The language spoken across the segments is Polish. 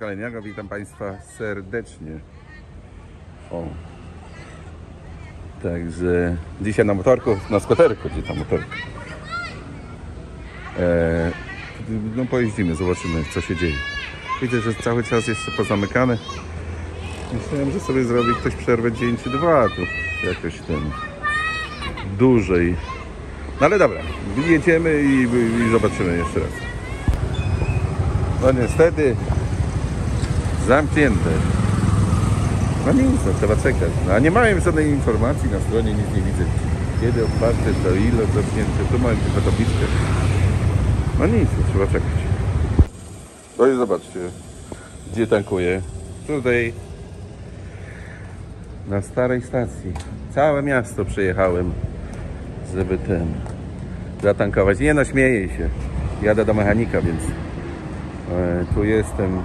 Kaleniaga, witam Państwa serdecznie. O. Także dzisiaj na motorku, na skuterku, gdzie ta motorka. No pojeździmy, zobaczymy co się dzieje. Widzę, że cały czas jeszcze pozamykane. Myślałem, że sobie zrobi ktoś przerwę dzień czy dwa, tu jakoś dłużej. No ale dobra, jedziemy i zobaczymy jeszcze raz. No niestety zamknięte. No nic, no trzeba czekać. No, a nie mają żadnej informacji na stronie, nic nie widzę. Kiedy otwarte, to ile zamknięte, tu mają tylko tabliczkę. No nic, no, trzeba czekać. No i zobaczcie, gdzie tankuję. Tutaj na starej stacji. Całe miasto przejechałem, żeby zatankować. Nie no, śmieję się. Jadę do mechanika, więc tu jestem.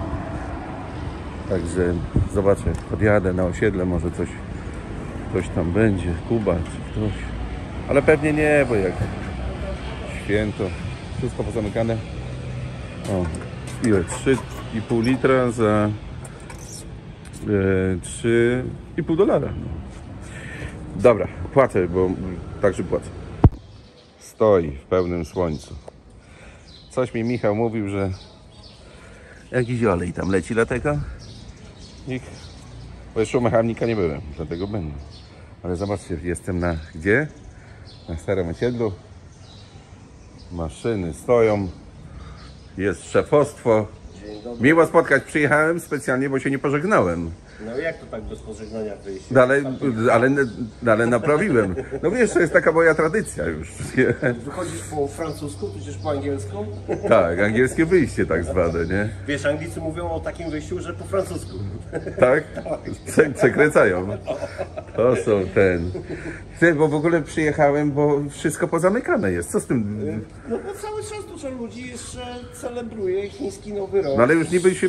Także zobaczę, podjadę na osiedle, może ktoś tam będzie, Kuba czy ktoś. Ale pewnie nie, bo jak święto, wszystko pozamykane. O, ile? 3,5 litra za $3,5. No. Dobra, płacę, bo także płacę. Stoi w pełnym słońcu. Coś mi Michał mówił, że jakiś olej tam leci, dlatego bo jeszcze u mechanika nie byłem, dlatego będę. Ale zobaczcie, jestem na gdzie? Na starym osiedlu. Maszyny stoją. Jest szefostwo. Miło spotkać. Przyjechałem specjalnie, bo się nie pożegnałem. No jak to tak bez pożegnania wyjść? Ale naprawiłem. No wiesz, to jest taka moja tradycja już. Wychodzisz po francusku, tudzież po angielsku? Tak, angielskie wyjście tak zwane, nie? Wiesz, Anglicy mówią o takim wyjściu, że po francusku. Tak? Przekręcają. To są Bo w ogóle przyjechałem, bo wszystko pozamykane jest. Co z tym? No bo cały czas dużo ludzi jeszcze celebruje chiński Nowy Rok. No ale już niby się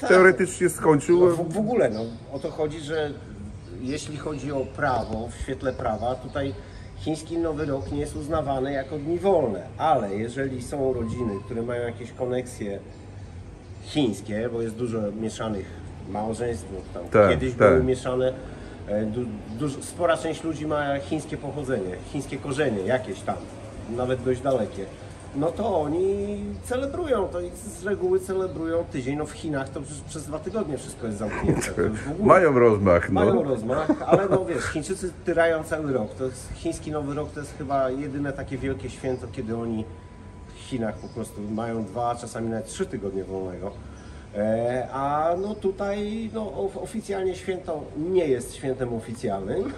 tak. Teoretycznie skończył. No, w ogóle, no o to chodzi, że jeśli chodzi o prawo, w świetle prawa, tutaj chiński Nowy Rok nie jest uznawany jako dni wolne, ale jeżeli są rodziny, które mają jakieś koneksje chińskie, bo jest dużo mieszanych małżeństw, tam kiedyś były mieszane, spora część ludzi ma chińskie pochodzenie, chińskie korzenie jakieś tam, nawet dość dalekie. No to oni celebrują, to z reguły celebrują tydzień. No w Chinach to przez 2 tygodnie wszystko jest zamknięte. To już w ogóle mają rozmach. No. Mają rozmach, ale no wiesz, Chińczycy tyrają cały rok. To jest, chiński Nowy Rok to jest chyba jedyne takie wielkie święto, kiedy oni w Chinach po prostu mają 2, czasami nawet 3 tygodnie wolnego. A no tutaj no, oficjalnie święto nie jest świętem oficjalnym,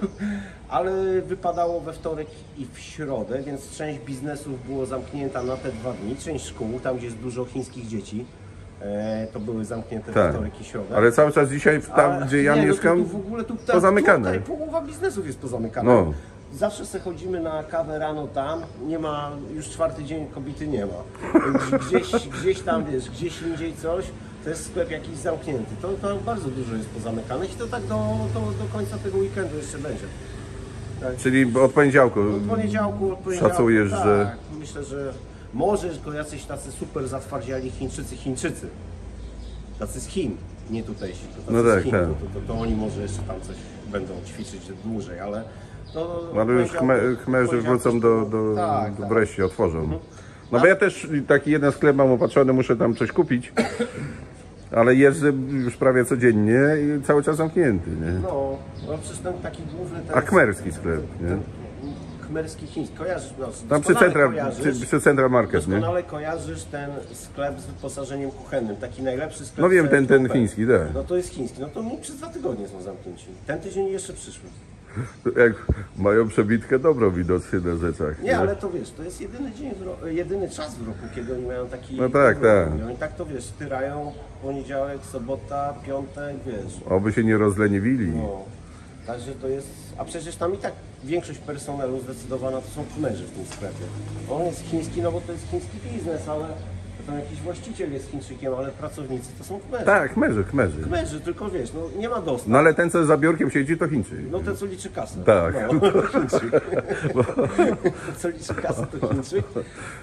ale wypadało we wtorek i w środę, więc część biznesów było zamknięta na te 2 dni, część szkół, tam gdzie jest dużo chińskich dzieci, to były zamknięte we wtorek i środę. Ale cały czas dzisiaj tam, gdzie ja mieszkam, w ogóle pozamykane. Tutaj połowa biznesów jest pozamykana. No. Zawsze se chodzimy na kawę rano tam, nie ma, już 4. dzień kobiety nie ma. Gdzieś tam, wiesz, gdzieś indziej coś, to jest sklep jakiś zamknięty. To bardzo dużo jest pozamykanych i to tak do końca tego weekendu jeszcze będzie. Tak. Czyli od poniedziałku? Od poniedziałku szacujesz, tak, że... Myślę, że może tylko jacyś tacy super zatwardziali Chińczycy. Tacy z Chin, nie tutejsi. No tak, z Chin, tak. To oni może jeszcze tam coś będą ćwiczyć dłużej, ale... Ale już Khmerzy wrócą do wreszcie, otworzą. No bo ja też taki jeden sklep mam opatrzony, muszę tam coś kupić. Ale jeżdżę już prawie codziennie i cały czas zamknięty, nie? No przecież ten taki główny... A khmerski sklep, nie? Khmerski chiński, kojarzysz? No, tam przy Central Market, nie? Doskonale kojarzysz ten sklep z wyposażeniem kuchennym, taki najlepszy sklep. No wiem, ten chiński, tak. No to jest chiński, no to przez 2 tygodnie są zamknięci. Ten tydzień jeszcze przyszły. Jak mają przebitkę dobrą widocznie na rzeczach. Nie, ale to wiesz, to jest jedyny czas w roku, kiedy oni mają taki... No tak. Oni tak to wiesz, tyrają poniedziałek, sobota, piątek, wiesz. Oby się nie rozleniwili. No, także to jest... A przecież tam i tak większość personelu zdecydowana to są Khmerzy w tym sklepie. On jest chiński, no bo to jest chiński biznes, ale... Tam jakiś właściciel jest Chińczykiem, ale pracownicy to są Khmerzy. Tak, Khmerzy. Khmerzy, tylko wiesz, no nie ma dostaw. No ale ten, co za biurkiem siedzi, to Chińczyk. No ten, co liczy kasę. Tak. No, to Chińczyk. Ten, co liczy kasę, to Chińczyk.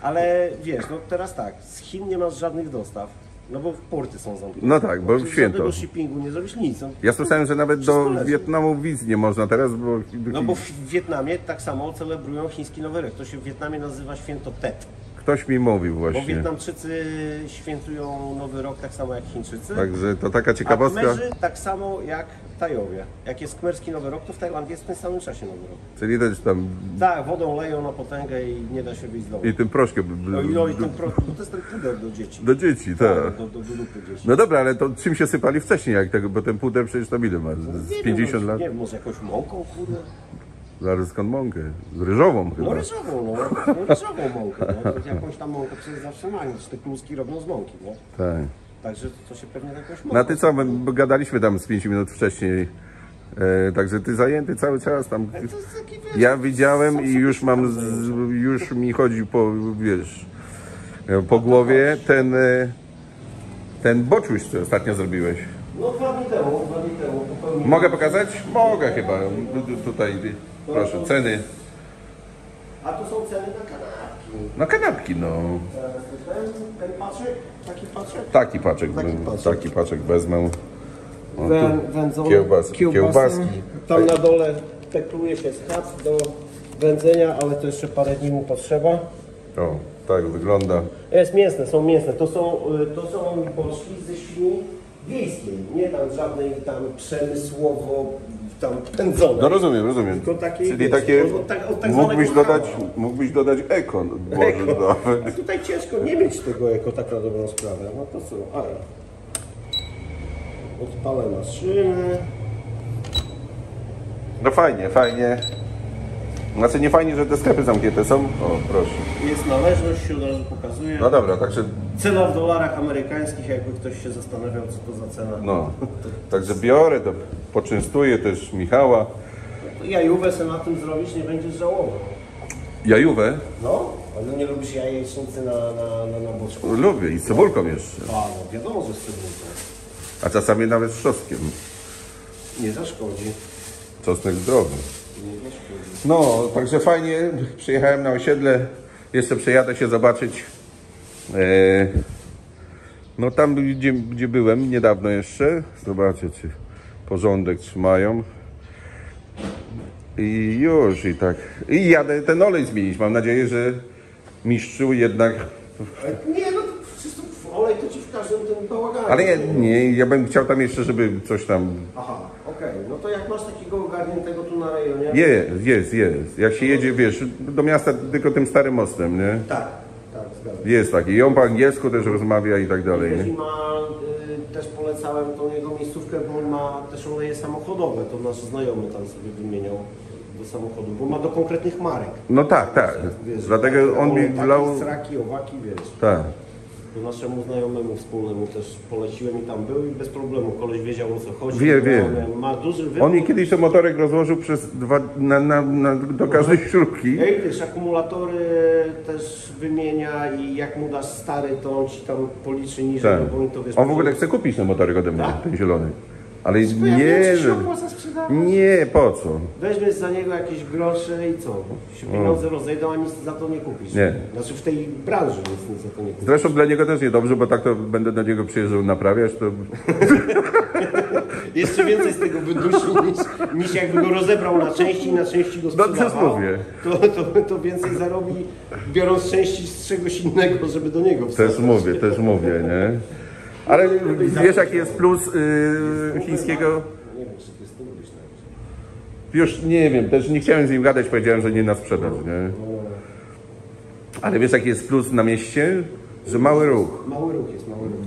Ale wiesz, no teraz tak, z Chin nie masz żadnych dostaw. No bo porty są zamknięte. No tak, bo Czyli święto. żadnego shippingu nie zrobisz nic. No, Ja słyszałem, że nawet Wszystko do leży. Wietnamu wiz nie można teraz, bo... no bo w Wietnamie tak samo celebrują chiński Nowy Rok. To się w Wietnamie nazywa święto Tet. Ktoś mi mówił Bo właśnie. Wietnamczycy świętują Nowy Rok tak samo jak Chińczycy. Także to taka A ciekawostka. Khmerzy tak samo jak Tajowie. Jak jest khmerski Nowy Rok, to w Tajlandzie jest w tym samym czasie Nowy Rok. Czyli też tam... Tak, wodą leją na potęgę i nie da się wyjść z domu. I tym proszkiem... No i ten bo to jest ten puder do dzieci. Do dzieci, tak. Do dupy dzieci. No dobra, ale to czym się sypali wcześniej, jak tego, bo ten puder przecież tam ile ma? Z 50 lat? Nie wiem, może jakąś mąką, kurde. Zaraz skąd mąkę? Z ryżową chyba. No ryżową, ryżową mąkę, no. To jakąś tam mąkę przecież zawsze mają, czy te kluski robią z mąki, nie? Tak. Także to się pewnie jakąś mąką. No a ty co, my gadaliśmy tam z 5 minut wcześniej. Także ty zajęty cały czas tam. To jest taki, wiesz, Ja widziałem sam i sobie już mam, zajęcia. już mi chodzi po, wiesz, po głowie ten boczuś, co ostatnio zrobiłeś. No 2 dni temu popełniłem. Mogę pokazać? Mogę chyba. Tutaj, proszę, ceny. A tu są ceny na kanapki. No kanapki, no. Ten paczek, taki paczek. Taki paczek wezmę. O, tu Wędzone, kiełbaski. Tam na dole tekluje się schat do wędzenia, ale to jeszcze parę dni mu potrzeba. O, tak wygląda. Jest mięsne, są mięsne. To są boczki ze świni wiejskiej, nie tam żadnej tam przemysłowo tam pędzone. No rozumiem. Tylko takie, Czyli wiesz, takie od tak zwanego mógłbyś dodać eko. eko. A tutaj ciężko nie mieć tego eko, tak na dobrą sprawę. No to co, ale odpalę maszynę. No fajnie. Znaczy nie fajnie, że te sklepy zamknięte są. O, proszę. Jest należność, się od razu pokazuje. No dobra, także Cena w dolarach amerykańskich, jakby ktoś się zastanawiał, co to za cena. no. Także biorę, to poczęstuję też Michała. Jajówę sobie na tym zrobić, nie będziesz żałował. Jajówę No, ale nie lubisz jajecznicy na boczku. lubię i z cebulką jeszcze. A, no wiadomo, że z cebulką. A czasami nawet z trzoskiem. Nie zaszkodzi. Czosnek zdrowy. Nie zaszkodzi. No, także fajnie. Przyjechałem na osiedle. Jeszcze przejadę się zobaczyć. No tam, gdzie byłem niedawno jeszcze. Zobaczę, czy porządek trzymają. I już, i tak. I jadę ten olej zmienić. Mam nadzieję, że mistrzu jednak... Nie, no to przecież olej to ci w każdym tym bałaganie. Ale ja bym chciał tam jeszcze, żeby coś tam... Aha, okej. No to jak masz takiego ogarniętego tu na rejonie... Jest. Jak się jedzie, wiesz, do miasta tylko tym starym mostem, nie? Tak, zgadzam się. Jest taki. I on po angielsku też rozmawia i tak dalej, Wiesz, nie? i ma, też polecałem tą jego miejscówkę, bo on ma też oleje samochodowe, to nasz znajomy tam sobie wymieniał do samochodu, bo ma do konkretnych marek. No tak. Wiesz, Dlatego tak, on mi takie wlał... Sraki, owaki, wiesz. Tak. To naszemu znajomemu wspólnemu też poleciłem i tam był i bez problemu. Koleś wiedział, o co chodzi. Wie. Ma duży On mi kiedyś ten motorek rozłożył przez do każdej śrubki. Ej, wiesz, akumulatory też wymienia i jak mu dasz stary, to on ci tam policzy niżej, Tak. no bo oni to wiesz... On w ogóle chce kupić ten motorek ode mnie, Tak? ten zielony. Ale Ja nie, wiem, czy się opłaca sprzedawać. nie, po co? Weźmiesz za niego jakieś grosze i co? Się pieniądze rozejdą, a nic za to nie kupisz. Nie. Znaczy w tej branży nic za to nie kupisz. Zresztą dla niego też niedobrze, bo tak to będę do niego przyjeżdżał naprawiać, to... Jeszcze więcej z tego wydusi niż jakby go rozebrał na części i na części go No, też sprzedawał. mówię. To więcej zarobi, biorąc części z czegoś innego, żeby do niego wsadzać. Też mówię, nie? Ale wiesz jaki jest plus chińskiego? Nie wiem, czy ty z tym lubisz nawet. Już nie wiem, też nie chciałem z nim gadać, powiedziałem, że nie na sprzedaż, nie? Ale wiesz jaki jest plus na mieście? Że mały ruch. Mały ruch.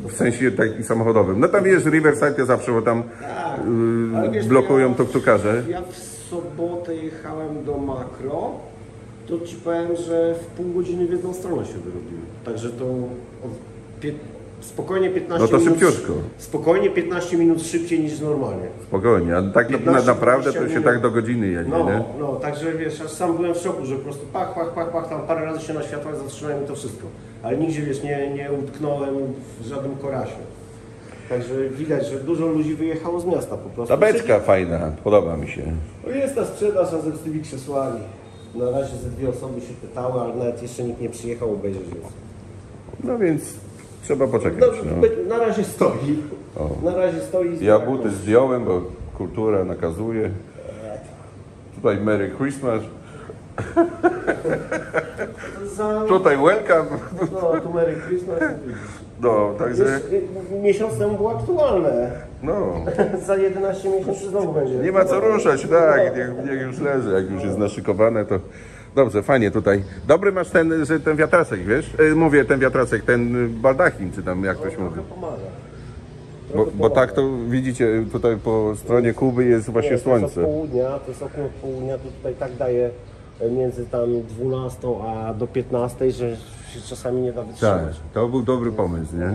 W sensie takim samochodowym. No tam jest Riverside, ja zawsze, bo tam Tak, ale wiesz, blokują tuktukarze. Ja w sobotę jechałem do Makro, to ci powiem, że w pół godziny w jedną stronę się wyrobiły. Także to spokojnie 15 No to minut. szybciutko. Spokojnie 15 minut szybciej niż normalnie. Spokojnie, a tak 15, naprawdę to 20 się minut. tak do godziny jedzie, nie? No, także wiesz, aż sam byłem w szoku, że po prostu pach, tam parę razy się na światłach zatrzymałem i to wszystko. Ale nigdzie, wiesz, nie utknąłem w żadnym korasie. Także widać, że dużo ludzi wyjechało z miasta po prostu. Ta beczka fajna, podoba mi się. No jest na sprzedaż razem z tymi krzesłami. Na razie ze 2 osoby się pytały, ale nawet jeszcze nikt nie przyjechał obejrzeć. No więc trzeba poczekać. No. Na razie stoi. O. Na razie stoi. Ja buty zdjąłem, bo kultura nakazuje. Tutaj Merry Christmas. Tutaj welcome. No, tu Merry Christmas. No, także... Miesiąc temu było aktualne. No. Za 11 miesięcy znowu będzie. Nie ma co ruszać, tak, niech już leży, jak już jest naszykowane, to dobrze, fajnie tutaj. Dobry masz ten wiatraczek, wiesz? Mówię, ten wiatraczek, ten baldachin, czy tam jak ktoś mówi. Bo tak to widzicie, tutaj po stronie Kuby jest właśnie słońce. To jest okno od południa, to tutaj tak daje między tam 12 a do 15, że się czasami nie da Tak, wytrzymać. to był dobry pomysł, nie?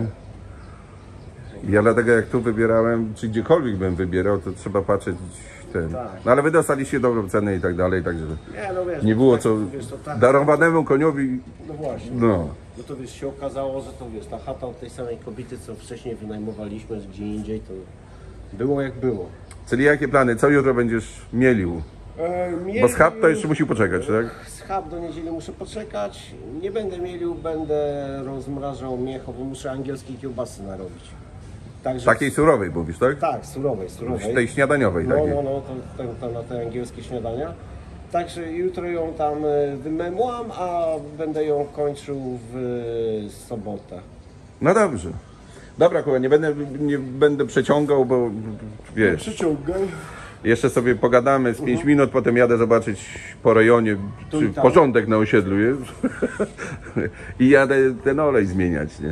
Ja dlatego jak tu wybierałem, czy gdziekolwiek bym wybierał, to trzeba patrzeć ten. Tak. No ale wy dostaliście dobrą cenę i tak dalej, także No wiesz, nie było tak, co wiesz, to tak, darowanemu koniowi, no właśnie. no. No to wiesz, się okazało, że to wiesz, ta chata od tej samej kobiety, co wcześniej wynajmowaliśmy gdzie indziej, to było jak było. Czyli jakie plany? Co jutro będziesz mielił? Bo schab to jeszcze musi poczekać, tak? Schab do niedzieli muszę poczekać. Nie będę mielił, będę rozmrażał mięcho, bo muszę angielskiej kiełbasy narobić. Także Takiej surowej mówisz, tak? tak, surowej. Tej śniadaniowej takiej. To na te angielskie śniadania. Także jutro ją tam wymemłam, a będę ją kończył w sobotę. No dobrze. Dobra, Kuba, nie będę przeciągał, bo wiesz, Przyciągaj. jeszcze sobie pogadamy z 5 minut, potem jadę zobaczyć po rejonie, Tu czy i tam. porządek na osiedlu jest. I jadę ten olej zmieniać, nie?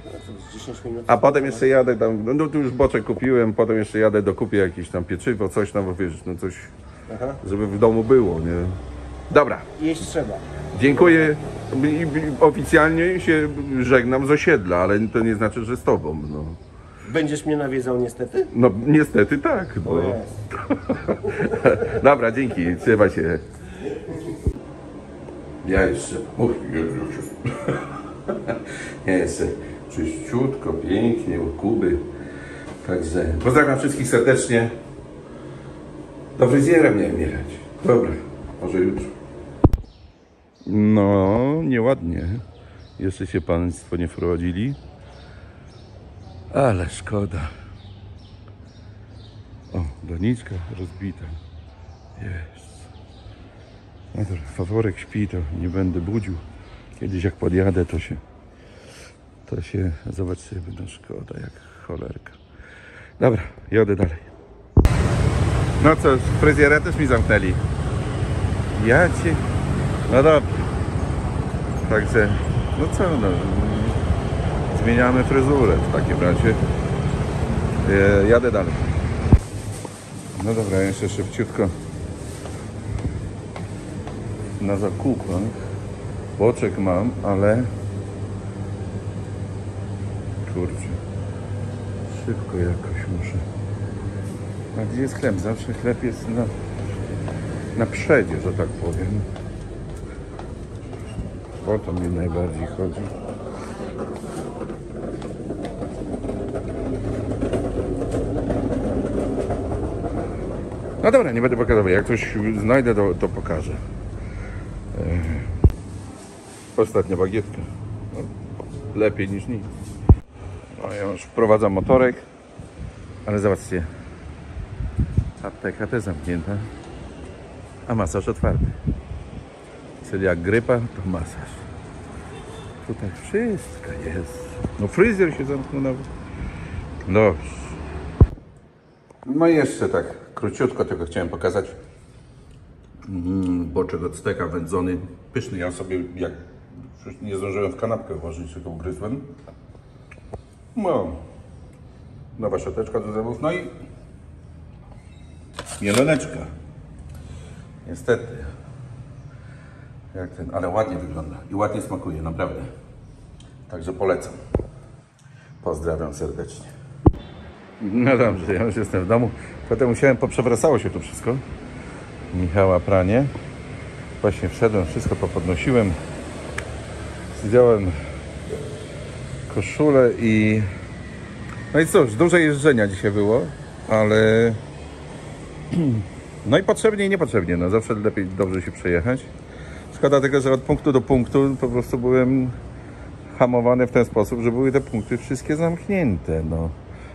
No to jest 10 minut. A potem jeszcze jadę tam, no tu już boczek kupiłem, potem jeszcze jadę, dokupię jakieś tam pieczywo, coś tam, bo wiesz, no coś, Aha. żeby w domu było, nie? Dobra, Jeść trzeba. dziękuję. Oficjalnie się żegnam z osiedla, ale to nie znaczy, że z tobą, no. Będziesz mnie nawiedzał niestety? No niestety tak, O no. jest. Dobra, dzięki, trzymaj się. Ja jeszcze, ja jeszcze czyściutko, pięknie u Kuby. Także pozdrawiam wszystkich serdecznie. Do fryzjera miałem jechać. Dobra, może jutro. No, nieładnie. Jeszcze się państwo nie wprowadzili. Ale szkoda. O, doniczka rozbita. Jest. No dobra, faworek śpi, to nie będę budził. Kiedyś jak podjadę, to się zobaczymy. No szkoda, jak cholerka. Dobra, jadę dalej. No co, fryzjera też mi zamknęli. Ja cię... No dobra. Także, no co, no. Zmieniamy fryzurę w takim razie. Jadę dalej. No dobra, jeszcze szybciutko na zakupach. Boczek mam, ale kurczę, szybko jakoś muszę. A gdzie jest chleb? Zawsze chleb jest na przedzie, że tak powiem. O to mi najbardziej chodzi. No dobra, nie będę pokazywał. Jak coś znajdę, to pokażę. Ostatnia bagietka. No, lepiej niż nic. No, ja już wprowadzam motorek. Ale zobaczcie. Apteka też zamknięta. A masaż otwarty. Czyli jak grypa, to masaż. Tutaj wszystko jest. No fryzjer się zamknął nawet. Dobrze. No i jeszcze tak króciutko tylko chciałem pokazać. Boczek od steka wędzony. Pyszny. Ja sobie jak nie zdążyłem w kanapkę włożyć, tylko ugryzłem. No. Nowa siateczka do zębów. No i mieloneczka. Niestety. Jak ten, ale ładnie wygląda i ładnie smakuje, naprawdę. Także polecam. Pozdrawiam serdecznie. No dobrze, ja już jestem w domu. Potem musiałem, poprzewracało się tu wszystko. Michała pranie. Właśnie wszedłem, wszystko popodnosiłem. Zdjąłem koszulę i... No i cóż, dużo jeżdżenia dzisiaj było, ale... No i potrzebnie i niepotrzebnie, no zawsze lepiej dobrze się przejechać. Szkoda tego, że od punktu do punktu po prostu byłem hamowane w ten sposób, że były te punkty wszystkie zamknięte, no.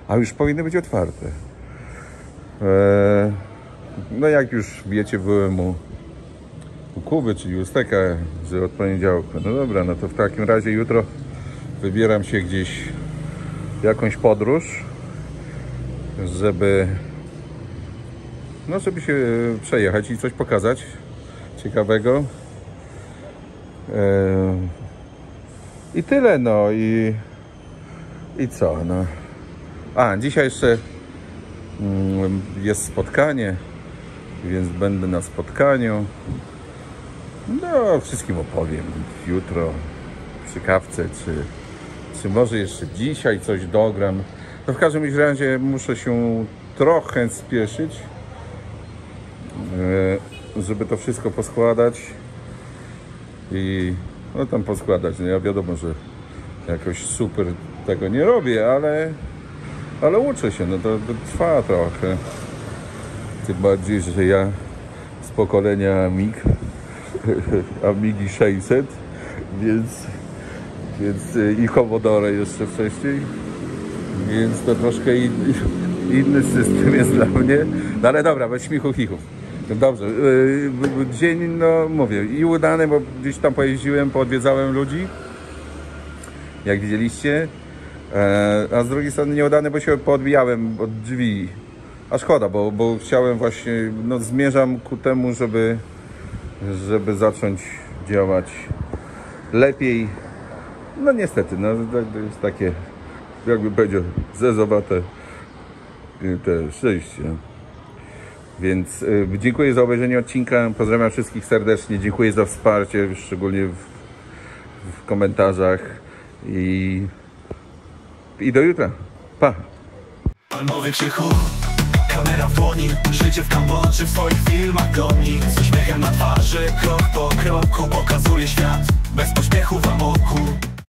A już powinny być otwarte. No jak już wiecie, byłem u Kuby, czyli u Steka, że od poniedziałku. No dobra, no to w takim razie jutro wybieram się gdzieś w jakąś podróż, żeby się przejechać i coś pokazać ciekawego. I tyle, no i co, no. A, dzisiaj jeszcze jest spotkanie, więc będę na spotkaniu. No, wszystkim opowiem jutro przy kawce, czy może jeszcze dzisiaj coś dogram. No w każdym razie muszę się trochę spieszyć, żeby to wszystko poskładać i no tam poskładać. No ja wiadomo, że jakoś super tego nie robię, ale uczę się, no to trwa trochę. Tym bardziej, że ja z pokolenia Amigi 600, więc i Commodore jeszcze wcześniej, więc to troszkę inny system jest dla mnie. No ale dobra, bez śmichu chichów. Dobrze, dzień, no mówię, i udany, bo gdzieś tam pojeździłem, poodwiedzałem ludzi, jak widzieliście, a z drugiej strony nieudany, bo się poodbijałem od drzwi, a szkoda, bo chciałem właśnie, no zmierzam ku temu, żeby zacząć działać lepiej. No niestety, no to jest takie, jakby powiedział, zezowate te szczęście. Więc dziękuję za obejrzenie odcinka, pozdrawiam wszystkich serdecznie, dziękuję za wsparcie, szczególnie w komentarzach i do jutra. Pa! Palmowy krzychu, kamera w dłoni, życie w Kambodży w swoich filmach goni. Z uśmiechem na twarzy, krok po kroku pokazuje świat, bez pośpiechu w amoku.